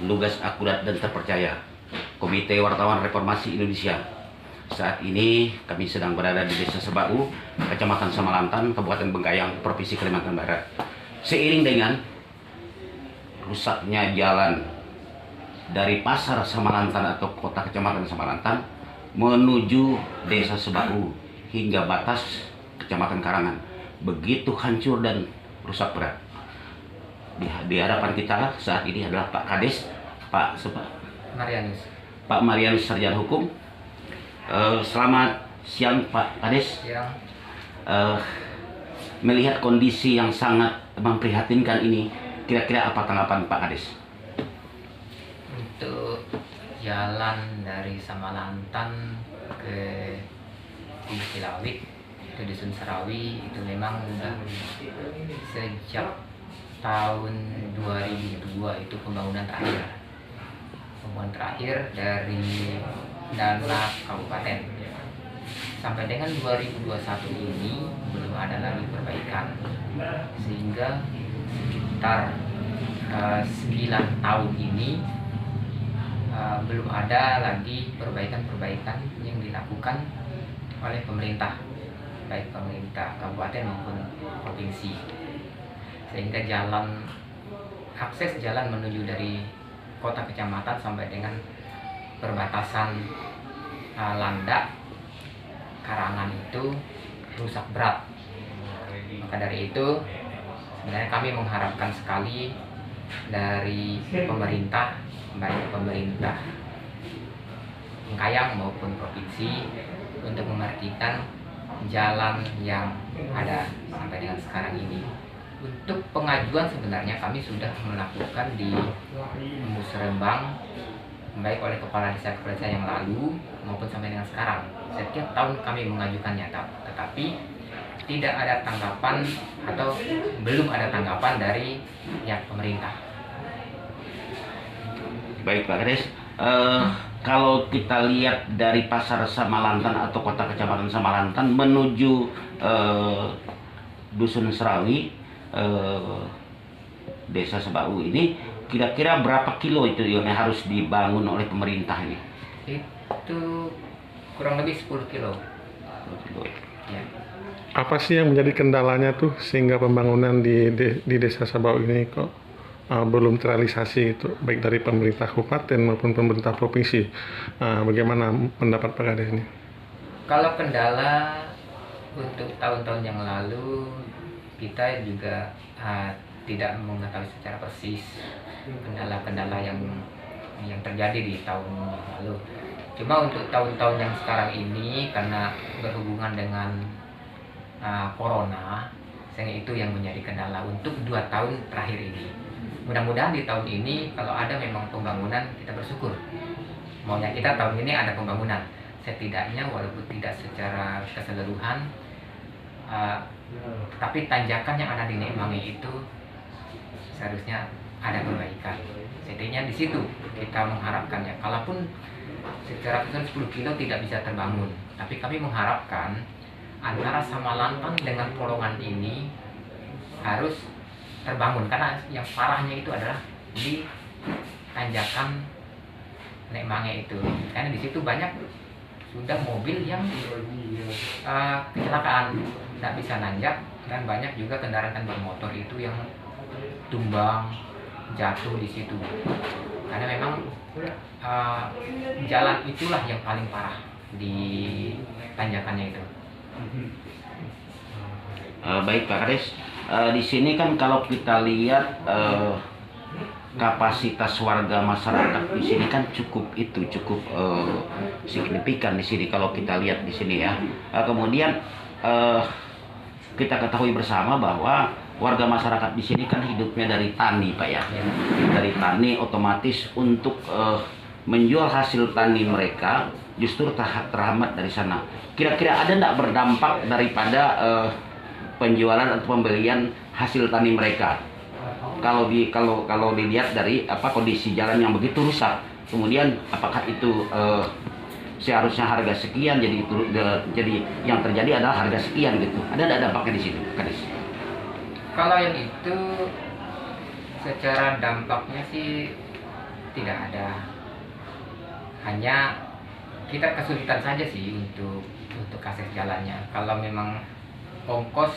lugas, akurat, dan terpercaya. Komite Wartawan Reformasi Indonesia. Saat ini kami sedang berada di Desa Sebau, Kecamatan Samalantan, Kabupaten Bengkayang, Provinsi Kalimantan Barat. Seiring dengan rusaknya jalan dari Pasar Samalantan atau kota Kecamatan Samalantan menuju Desa Sebau hingga batas Kecamatan Karangan, begitu hancur dan rusak berat. Di hadapan kita saat ini adalah Pak Kades, Pak Marianus, Sarjana Hukum. Selamat siang Pak Kades. Siang. Melihat kondisi yang sangat memprihatinkan ini, kira-kira apa tanggapan Pak Kades? Untuk jalan dari Samalantan ke Cilawik, itu Dusun Serawi, itu memang sudah sejak tahun 2002 itu pembangunan terakhir dari dana kabupaten. Sampai dengan 2021 ini belum ada lagi perbaikan, sehingga sekitar 9 tahun ini belum ada lagi perbaikan-perbaikan yang dilakukan oleh pemerintah, baik pemerintah kabupaten maupun provinsi, sehingga akses jalan menuju dari kota kecamatan sampai dengan perbatasan Landak Karangan itu rusak berat. Maka dari itu sebenarnya kami mengharapkan sekali dari pemerintah, baik pemerintah Bengkayang maupun provinsi, untuk mengertikan jalan yang ada sampai dengan sekarang ini. Untuk pengajuan sebenarnya kami sudah melakukan di Musrembang, baik oleh kepala desa yang lalu maupun sampai dengan sekarang. Setiap tahun kami mengajukannya, tetapi tidak ada tanggapan atau belum ada tanggapan dari pihak pemerintah. Baik Pak Kades, kalau kita lihat dari Pasar Samalantan atau kota Kecamatan Samalantan menuju Dusun Serawi, Desa Sebau ini, kira-kira berapa kilo itu yang harus dibangun oleh pemerintah ini? Itu kurang lebih 10 kilo. 10 kilo. Ya. Apa sih yang menjadi kendalanya tuh sehingga pembangunan di Desa Sebau ini kok belum terrealisasi itu, baik dari pemerintah kabupaten maupun pemerintah provinsi? Bagaimana pendapat Pak Kades ini? Kalau kendala untuk tahun-tahun yang lalu, kita juga tidak mengetahui secara persis kendala-kendala yang terjadi di tahun lalu. Cuma untuk tahun-tahun yang sekarang ini, karena berhubungan dengan corona, sehingga itu yang menjadi kendala untuk 2 tahun terakhir ini. Mudah-mudahan di tahun ini kalau ada memang pembangunan, kita bersyukur. Maunya kita tahun ini ada pembangunan, setidaknya walaupun tidak secara keseluruhan, tapi tanjakan yang ada di Nekmange itu seharusnya ada perbaikan. Setidaknya di situ kita mengharapkannya. Kalaupun secara keseluruhan 10 kilo tidak bisa terbangun, tapi kami mengharapkan antara Samalantan dengan Polongan ini harus terbangun, karena yang parahnya itu adalah di tanjakan Nekmange itu, karena di situ banyak sudah mobil yang kecelakaan, tidak bisa nanjak, dan banyak juga kendaraan bermotor itu yang tumbang, jatuh di situ. Karena memang jalan itulah yang paling parah di tanjakannya itu. Baik Pak Kades, di sini kan kalau kita lihat kapasitas warga masyarakat di sini kan cukup signifikan di sini kalau kita lihat di sini ya. Kemudian kita ketahui bersama bahwa warga masyarakat di sini kan hidupnya dari tani Pak ya. Dari tani, otomatis untuk menjual hasil tani mereka justru terhambat dari sana. Kira-kira ada tidak berdampak daripada penjualan atau pembelian hasil tani mereka? Kalau dilihat dari kondisi jalan yang begitu rusak, kemudian apakah itu seharusnya harga sekian, jadi yang terjadi adalah harga sekian gitu? Ada tidak dampaknya di situ, Kades? Kalau yang itu secara dampaknya sih tidak ada, hanya kita kesulitan saja sih untuk akses jalannya. Kalau memang ongkos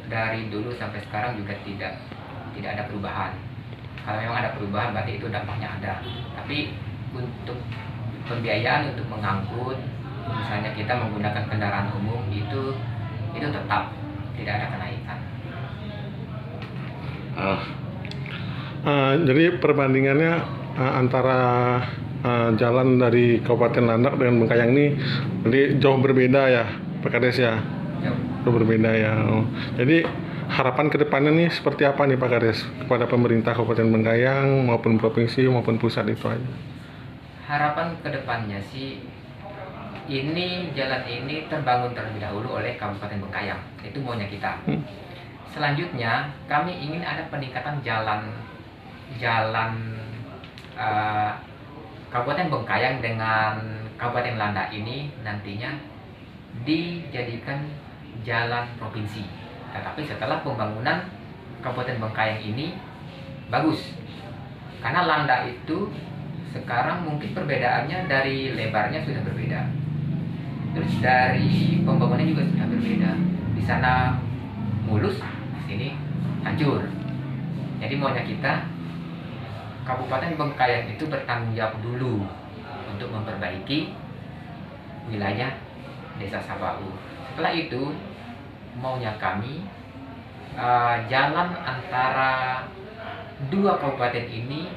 dari dulu sampai sekarang juga tidak ada perubahan. Kalau memang ada perubahan berarti itu dampaknya ada. Tapi untuk pembiayaan untuk mengangkut, misalnya kita menggunakan kendaraan umum itu tetap tidak ada kenaikan. Jadi perbandingannya antara jalan dari Kabupaten Landak dengan Bengkayang ini jadi jauh berbeda ya Pak Kades ya? Jauh berbeda ya. Oh. Jadi harapan kedepannya nih seperti apa nih Pak Kades kepada pemerintah Kabupaten Bengkayang maupun provinsi maupun pusat itu aja? Harapan kedepannya sih ini jalan ini terbangun terlebih dahulu oleh Kabupaten Bengkayang, itu maunya kita. Selanjutnya kami ingin ada peningkatan jalan Kabupaten Bengkayang dengan Kabupaten Landak ini nantinya dijadikan jalan provinsi. Tetapi setelah pembangunan Kabupaten Bengkayang ini bagus, karena Landak itu sekarang mungkin perbedaannya dari lebarnya sudah berbeda, terus dari pembangunan juga sudah berbeda. Di sana mulus, di sini hancur. Jadi maunya kita Kabupaten Bengkayang itu bertanggung jawab dulu untuk memperbaiki wilayah Desa Sabau. Setelah itu maunya kami jalan antara dua kabupaten ini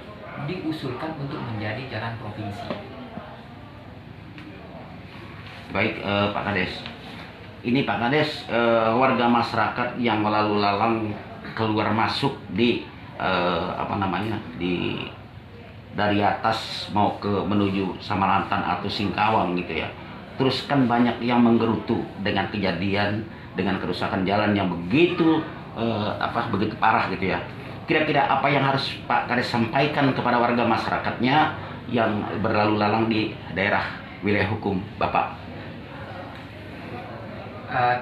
diusulkan untuk menjadi jalan provinsi. Baik, Pak Kades. Ini Pak Kades, warga masyarakat yang lalu lalang keluar masuk di dari atas mau ke menuju Samarantan atau Singkawang gitu ya. Terus kan banyak yang menggerutu dengan kejadian dengan kerusakan jalan yang begitu begitu parah gitu ya. Kira-kira apa yang harus Pak Kades sampaikan kepada warga masyarakatnya yang berlalu lalang di daerah wilayah hukum Bapak?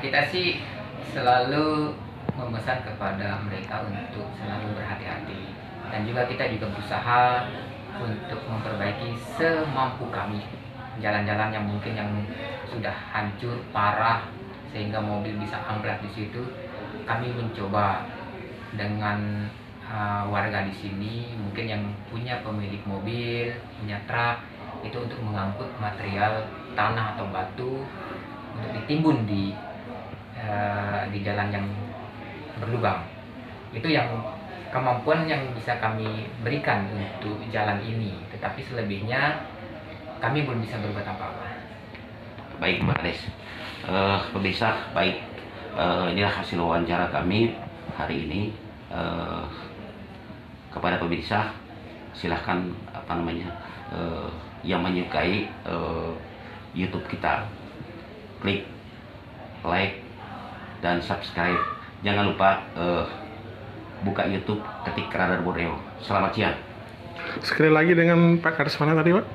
Kita sih selalu memesan kepada mereka untuk selalu berhati-hati, dan juga kita juga berusaha untuk memperbaiki semampu kami jalan-jalan yang mungkin yang sudah hancur parah sehingga mobil bisa amblas di situ. Kami mencoba dengan warga di sini, mungkin yang punya pemilik mobil, punya truk, itu untuk mengangkut material tanah atau batu untuk ditimbun di jalan yang berlubang. Itu yang kemampuan yang bisa kami berikan untuk jalan ini. Tetapi selebihnya kami belum bisa berbuat apa-apa. Baik Pak Kades, pemirsa, baik, inilah hasil wawancara kami hari ini. Kepada pemirsa, silahkan yang menyukai YouTube kita, klik like dan subscribe. Jangan lupa buka YouTube, ketik Radar Borneo. Selamat siang. Sekali lagi dengan Pak Kades mana tadi Pak?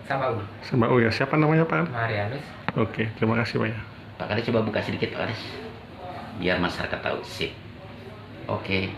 Sabau. Sabau ya. Siapa namanya Pak? Marianus. Oke, terima kasih Pak ya. Pak Kades coba buka sedikit Pak Kades, biar masyarakat tahu. Sip. Oke.